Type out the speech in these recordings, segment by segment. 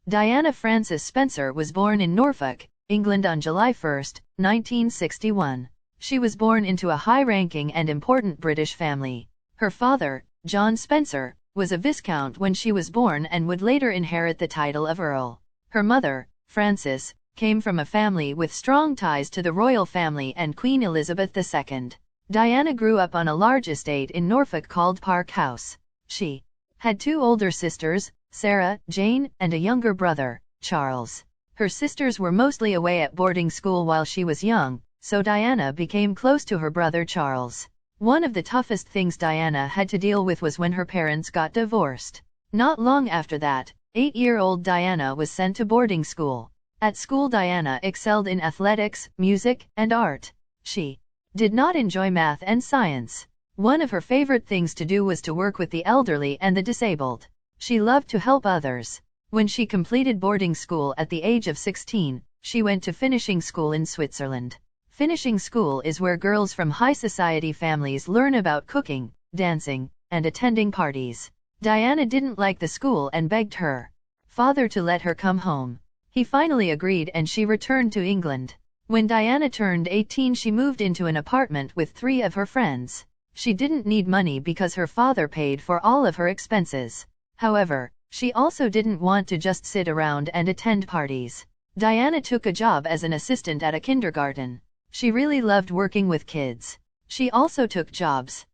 Diana Frances Spencer was born in Norfolk, England on July 1, 1961. She was born into a high-ranking and important British family. Her father, John Spencer, was a Viscount when she was born and would later inherit the title of Earl. Her mother, Frances, came from a family with strong ties to the royal family and Queen Elizabeth II. Diana grew up on a large estate in Norfolk called Park House. She had two older sisters, Sarah, Jane, and a younger brother, Charles. Her sisters were mostly away at boarding school while she was young, so Diana became close to her brother Charles. One of the toughest things Diana had to deal with was when her parents got divorced. Not long after that, 8-year-old Diana was sent to boarding school. At school Diana excelled in athletics, music, and art. She did not enjoy math and science. One of her favorite things to do was to work with the elderly and the disabled. She loved to help others. When she completed boarding school at the age of 16, she went to finishing school in Switzerland. Finishing school is where girls from high society families learn about cooking, dancing, and attending parties. Diana didn't like the school and begged her father to let her come home. He finally agreed and she returned to England. When Diana turned 18, she moved into an apartment with 3 of her friends. She didn't need money because her father paid for all of her expenses. However, she also didn't want to just sit around and attend parties. Diana took a job as an assistant at a kindergarten. She really loved working with kids. She also took jobs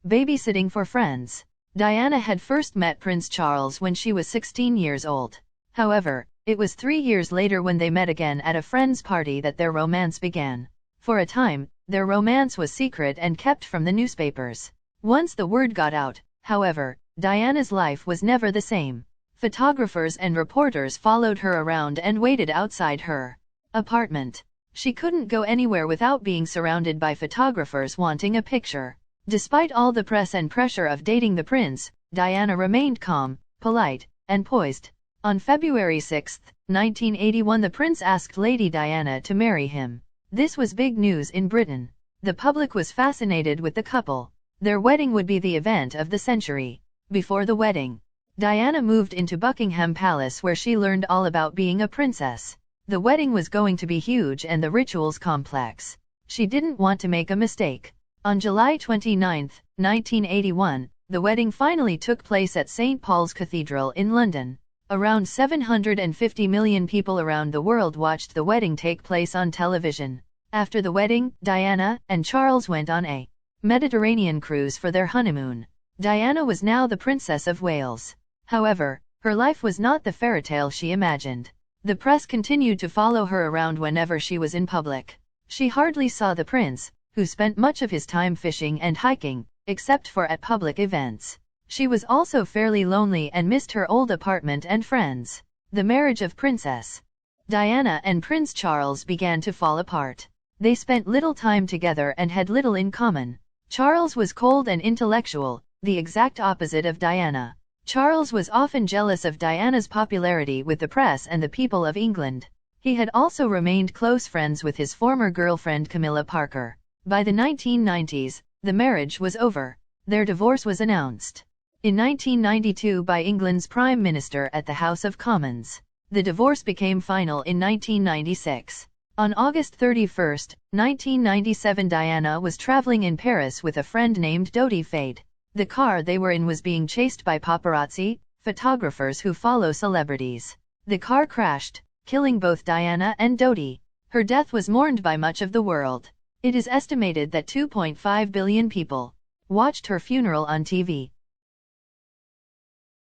babysitting for friends. Diana had first met Prince Charles when she was 16 years old. However, it was 3 years later when they met again at a friend's party that their romance began. For a time, their romance was secret and kept from the newspapers. Once the word got out, however, Diana's life was never the same. Photographers and reporters followed her around and waited outside her apartment. She couldn't go anywhere without being surrounded by photographers wanting a picture. Despite all the press and pressure of dating the prince, Diana remained calm, polite, and poised. On February 6, 1981, the prince asked Lady Diana to marry him. This was big news in Britain. The public was fascinated with the couple. Their wedding would be the event of the century. Before the wedding, Diana moved into Buckingham Palace where she learned all about being a princess. The wedding was going to be huge and the rituals complex. She didn't want to make a mistake. On July 29, 1981, the wedding finally took place at St. Paul's Cathedral in London. Around 750 million people around the world watched the wedding take place on television. After the wedding, Diana and Charles went on a Mediterranean cruise for their honeymoon. Diana was now the Princess of Wales. However, her life was not the fairy tale she imagined. The press continued to follow her around whenever she was in public. She hardly saw the prince, who spent much of his time fishing and hiking, except for at public events. She was also fairly lonely and missed her old apartment and friends. The marriage of Princess Diana and Prince Charles began to fall apart. They spent little time together and had little in common. Charles was cold and intellectual, the exact opposite of Diana. Charles was often jealous of Diana's popularity with the press and the people of England. He had also remained close friends with his former girlfriend Camilla Parker. By the 1990s, the marriage was over. Their divorce was announced in 1992 by England's Prime Minister at the House of Commons. The divorce became final in 1996. On August 31, 1997, Diana was traveling in Paris with a friend named Dodi Fade. The car they were in was being chased by paparazzi, photographers who follow celebrities. The car crashed, killing both Diana and Dodi. Her death was mourned by much of the world. It is estimated that 2.5 billion people watched her funeral on TV.